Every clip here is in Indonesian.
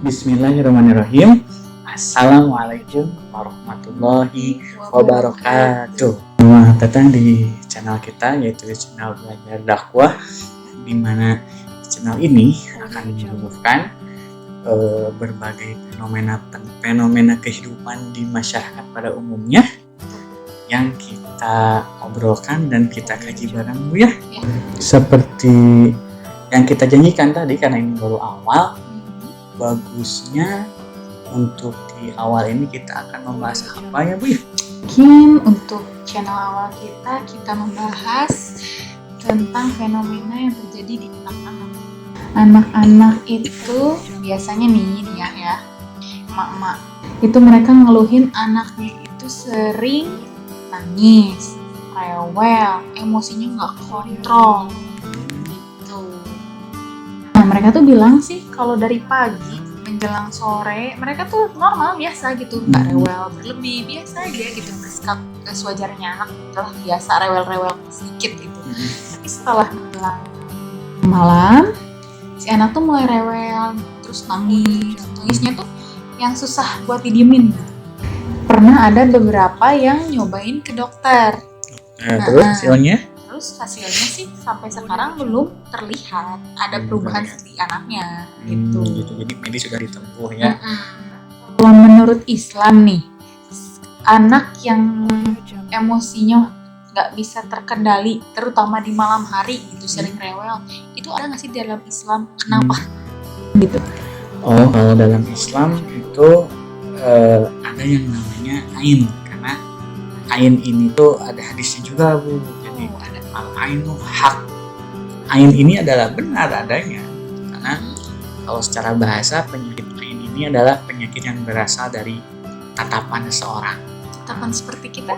Bismillahirrahmanirrahim. Assalamualaikum warahmatullahi wabarakatuh. Selamat datang di channel kita, yaitu channel Belajar Dakwah, di mana channel ini akan menyuguhkan berbagai fenomena kehidupan di masyarakat pada umumnya yang kita obrolkan dan kita kaji bareng, Bu ya. Seperti yang kita janjikan tadi, karena ini baru awal, bagusnya untuk di awal ini kita akan membahas apa ya, Bu? Mungkin untuk channel awal kita membahas tentang fenomena yang terjadi di anak-anak. Anak-anak itu biasanya nih ya, emak-emak itu mereka ngeluhin anaknya itu sering nangis, rewel, emosinya nggak kontrol gitu. Nah, mereka tuh bilang sih kalau dari pagi menjelang sore mereka tuh normal biasa gitu, nggak rewel berlebih, biasa aja gitu, bersikap sewajarnya anak adalah biasa rewel-rewel sedikit gitu. Tapi setelah menjelang malam si anak tuh mulai rewel, terus nangisnya tuh yang susah buat didiemin. Pernah ada beberapa yang nyobain ke dokter. Terus hasilnya? Terus hasilnya sih sampai sekarang belum terlihat ada perubahan di anaknya gitu. Jadi medis sudah ditempuh ya. Kalau menurut Islam nih, anak yang emosinya nggak bisa terkendali, terutama di malam hari gitu, sering rewel, itu ada nggak sih dalam Islam? Kenapa? Gitu. Oh, kalau dalam Islam itu ada yang namanya ain, karena ain ini tuh ada hadisnya juga, Bu. Jadi ada al-ainu haq. Ain ini adalah benar adanya, karena kalau secara bahasa penyakit ain ini adalah penyakit yang berasal dari tatapan seseorang. Tatapan seperti kita?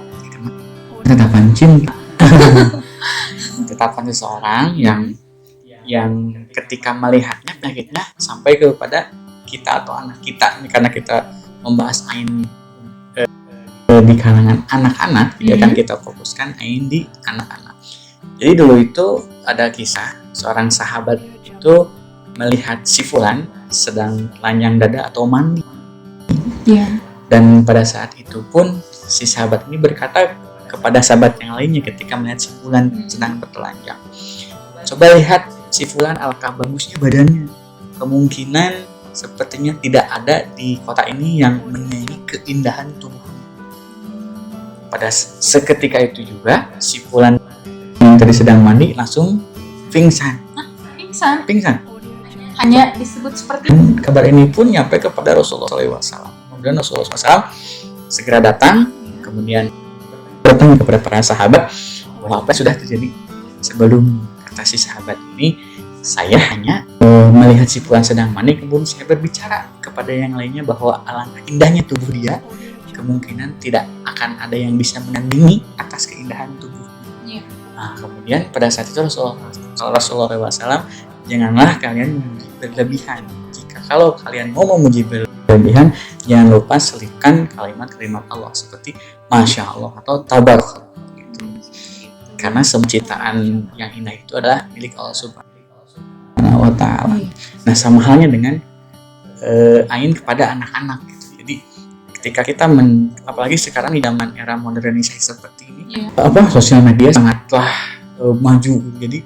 Tatapan cinta. Tatapan seseorang yang ketika melihatnya penyakitnya sampai kepada kita atau anak kita. Karena kita membahas ain di kalangan anak-anak, ya kan, kita fokuskan ain di anak-anak. Jadi dulu itu ada kisah seorang sahabat itu melihat si fulan sedang telanjang dada atau mandi. Dan pada saat itu pun si sahabat ini berkata kepada sahabat yang lainnya ketika melihat si fulan sedang bertelanjang, coba lihat si fulan, alangkah bagusnya badannya, kemungkinan sepertinya tidak ada di kota ini yang menyaingi keindahan tubuhnya. Pada seketika itu juga si fulan yang tadi sedang mandi langsung pingsan. Pingsan. Hanya disebut seperti itu. Kabar ini pun nyampe kepada Rasulullah SAW. Kemudian Rasulullah SAW segera datang, kemudian bertanya kepada para sahabat bahwa apa sudah terjadi. Sebelum kata si sahabat ini, saya hanya melihat si fulan sedang mandi, kemudian saya berbicara kepada yang lainnya bahwa alangkah indahnya tubuh dia, kemungkinan tidak akan ada yang bisa menandingi atas keindahan tubuhnya. Nah, kemudian pada saat itu Rasulullah SAW, janganlah kalian memuji berlebihan. Kalau kalian mau memuji berlebihan, jangan lupa selipkan kalimat-kalimat Allah seperti Masya Allah atau Tabarakallah gitu. Karena semua ciptaan yang indah itu adalah milik Allah Subhanahu wa Ta'ala. Nah, sama halnya dengan ain kepada anak-anak gitu. Jadi ketika kita apalagi sekarang di zaman era modernisasi seperti ini, sosial media sangatlah maju. Jadi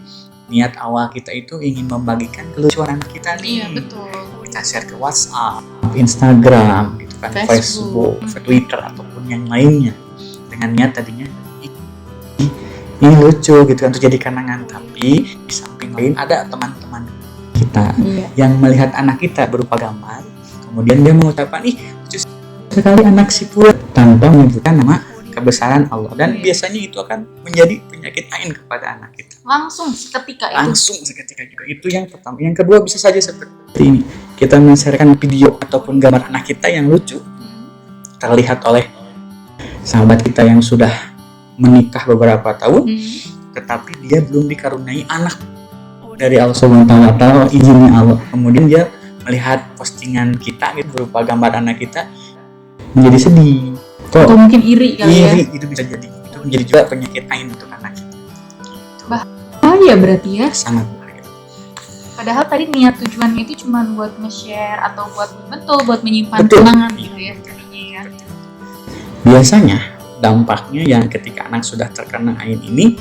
niat awal kita itu ingin membagikan kelucuan kita nih. Iya, betul. Kita share ke WhatsApp, Instagram, gitu kan, Facebook, Twitter ataupun yang lainnya dengan niat tadinya ini lucu gitu kan, untuk jadi kenangan. Tapi di samping lain ada teman-teman kita yang melihat anak kita berupa gambar, kemudian dia mengucapkan lucu sekali anak si fulan tanpa menyebutkan nama kebesaran Allah, dan biasanya itu akan menjadi penyakit ain kepada anak kita. Langsung seketika juga. Itu yang pertama. Yang kedua, bisa saja seperti ini, kita men-sharekan video ataupun gambar anak kita yang lucu, terlihat oleh sahabat kita yang sudah menikah beberapa tahun, tetapi dia belum dikaruniai anak dari Allah Subhanahu wa Ta'ala, izinnya Allah. Kemudian dia melihat postingan kita gitu berupa gambar anak kita, menjadi sedih. Atau mungkin iri kali ya. Itu bisa jadi. Itu menjadi juga penyakit ain untuk anak kita. Bahaya berarti ya. Sangat bahaya. Padahal tadi niat tujuan itu cuma buat nge-share atau buat menyimpan Betul. kenangan gitu ya tadinya ya. Biasanya dampaknya yang ketika anak sudah terkena ain ini,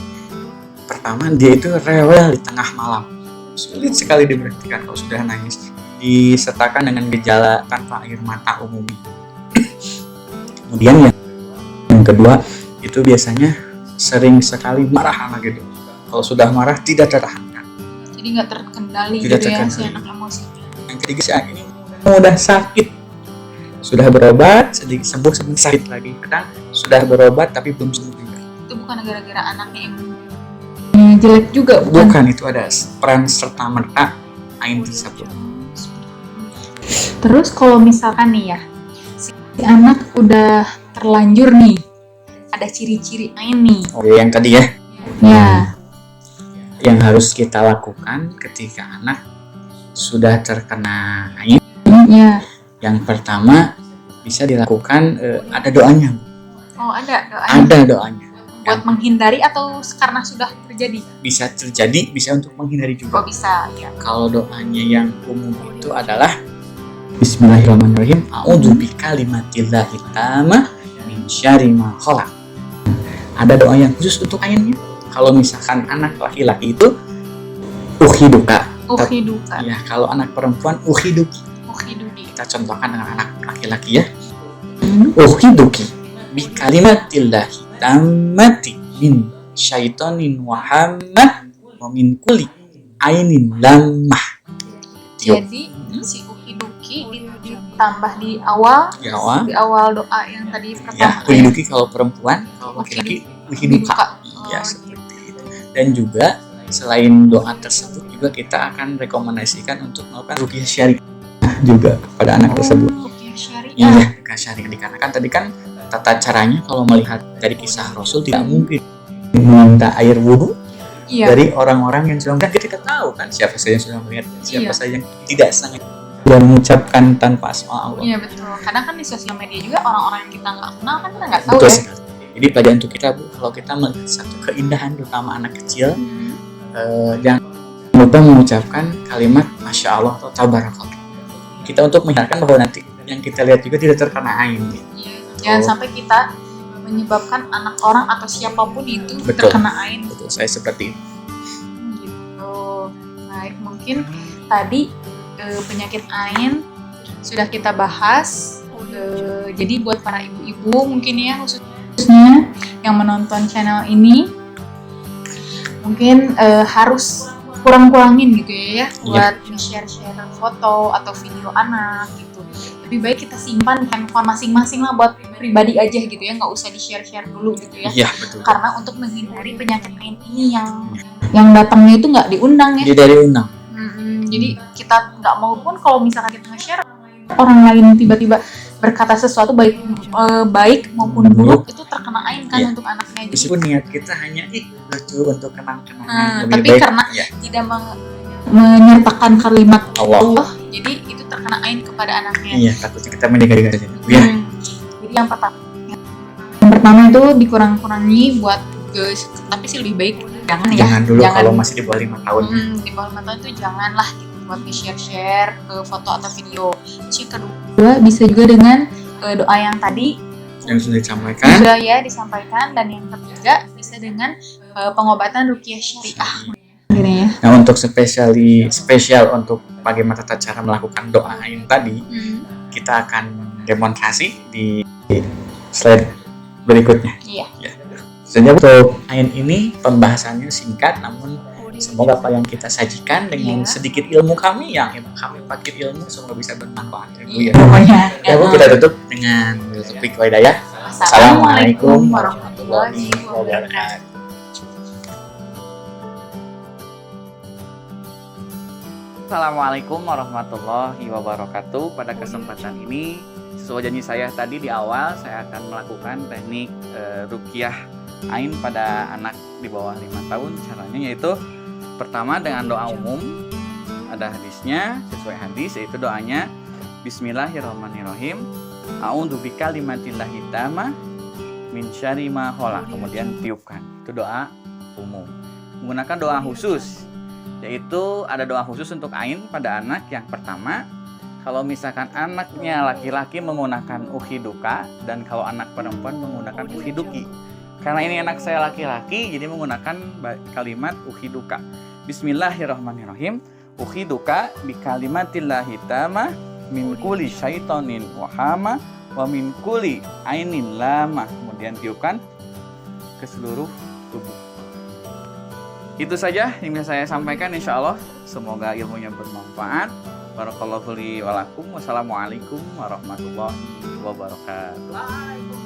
pertama dia itu rewel di tengah malam, sulit sekali diberhentikan kalau sudah nangis, disertakan dengan gejala tanpa air mata umum. Kemudian yang kedua itu biasanya sering sekali marah anak itu. Kalau sudah marah tidak tertahankan, Jadi nggak terkendali Tidak gitu ya si terkendali. anak emosinya. yang ketiga si anak ini mudah sakit, sudah berobat sedikit sembuh sedikit sakit lagi, kadang sudah berobat tapi belum sembuh juga. Itu bukan gara-gara anaknya yang jelek juga, Bukan, itu ada peran serta merta ain tersebut. Terus kalau misalkan nih ya, si anak udah terlanjur nih, ada ciri-ciri ain nih. Oke, yang tadi ya, Ya, yang harus kita lakukan ketika anak sudah terkena ain, ya. yang pertama bisa dilakukan ada doanya. Oh ada doanya. Ada doanya. Buat menghindari atau karena sudah terjadi? Bisa terjadi, bisa untuk menghindari Oh juga. bisa, ya. Kalau doanya yang umum itu adalah Bismillahirrahmanirrahim. A'udzubika kalimatillahi tamah min syarri ma khalaq. Ada doa yang khusus untuk ainnya. Kalau misalkan anak laki-laki itu uhiduka. Uhiduka. Ya, kalau anak perempuan uhiduki. Uhiduki. Kita contohkan dengan anak laki-laki ya. Uhiduki bi kalimatillahi tammati min syaitonin wahamah wa min kulli ainin lamah. Jadi si uhiduki ditambah di awal, Ya, di awal doa yang tadi ya, pertama. uhiduki kalau perempuan, kalau laki-laki uhiduka. Ya, Oh, seperti itu. Dan juga selain doa tersebut juga kita akan rekomendasikan untuk melakukan ruqyah syariah juga kepada anak tersebut. ruqyah syariah. Iya, ruqyah syariah dikarenakan tadi kan tata caranya kalau melihat dari kisah Rasul tidak mungkin meminta air wudhu Iya. dari orang-orang yang sudah melihat. Kita tahu kan siapa saja yang sudah melihat, siapa Iya. saja yang tidak sengaja dan mengucapkan tanpa asma Allah. Iya betul. Kadang kan di sosial media juga orang-orang yang kita nggak kenal kan kita nggak tahu Betul ya. sekali. Jadi pelajaran untuk kita, Bu, kalau kita melihat satu keindahan terutama anak kecil, jangan lupa mengucapkan kalimat Masya Allah atau Tabarakallah. Kita untuk mengingatkan bahwa nanti yang kita lihat juga tidak terkena ain. Iya. Jangan sampai kita menyebabkan anak orang atau siapapun itu Betul. terkena ain. Betul, saya seperti itu. Gitu. Baik, mungkin tadi penyakit ain sudah kita bahas. Jadi buat para ibu-ibu mungkin ya khususnya yang menonton channel ini mungkin harus kurang-kurangin gitu ya buat share-share foto atau video anak gitu. Lebih baik kita simpan handphone masing-masing lah buat pribadi aja gitu ya, nggak usah di-share dulu gitu ya. Iya, betul. Karena untuk menghindari penyakit ain ini yang datangnya itu nggak diundang ya. Jadi dari undang. Jadi kita nggak mau pun kalau misalkan kita nge-share orang lain tiba-tiba berkata sesuatu baik maupun buruk itu terkena ain kan Iya. untuk anaknya. Jadi Meskipun niat kita hanya lucu untuk kenang-kenangan, lebih tapi baik karena ya, tidak menyertakan kalimat Allah. Allah, jadi itu terkena ain kepada anaknya. Iya, takutnya kita menjaga saja. Ya, Jadi yang pertama itu dikurang-kurangi buat tapi sih lebih baik jangan dulu kalau masih di bawah 5 tahun. Di bawah 5 tahun itu janganlah gitu buat nge-share foto atau video. Terus yang kedua bisa juga dengan doa yang tadi Yang sudah disampaikan. sudah ya disampaikan, dan yang ketiga bisa dengan pengobatan ruqyah syariah. Akhirnya ya. Nah, untuk spesial untuk bagaimana tata cara melakukan doa ain tadi, kita akan demonstrasi di slide berikutnya. Iya. Sehingga untuk ain ini pembahasannya singkat, namun semoga apa yang kita sajikan dengan sedikit ilmu kami yang kami pakai ilmu semoga bisa bermanfaat ya, Bu ya. Pokoknya. Ya, Bu, kita tutup dengan topik hidayah. Assalamualaikum warahmatullahi wabarakatuh. Assalamualaikum warahmatullahi wabarakatuh. Pada kesempatan ini, sesuai janji saya tadi di awal, saya akan melakukan teknik ruqyah ain pada anak di bawah 5 tahun. Caranya yaitu pertama dengan doa umum. Ada hadisnya, sesuai hadis yaitu doanya Bismillahirrahmanirrahim. A'udzubika kalimatillahi tamah min syarri ma khalaq. Kemudian tiupkan. Itu doa umum. Menggunakan doa khusus yaitu ada doa khusus untuk Ain pada anak. Yang pertama, kalau misalkan anaknya laki-laki menggunakan ukhiduka, dan kalau anak perempuan menggunakan ukhiduki. Karena ini anak saya laki-laki, jadi menggunakan kalimat ukhiduka. Bismillahirrahmanirrahim. Ukhiduka bi kalimatillahi tamah min kulli syaitonin wahama wa min kulli ainin lamah. Kemudian tiupkan ke seluruh tubuh. Itu saja yang bisa saya sampaikan, insya Allah. Semoga ilmunya bermanfaat. Barakallahu li wa lakum. Wassalamualaikum warahmatullahi wabarakatuh.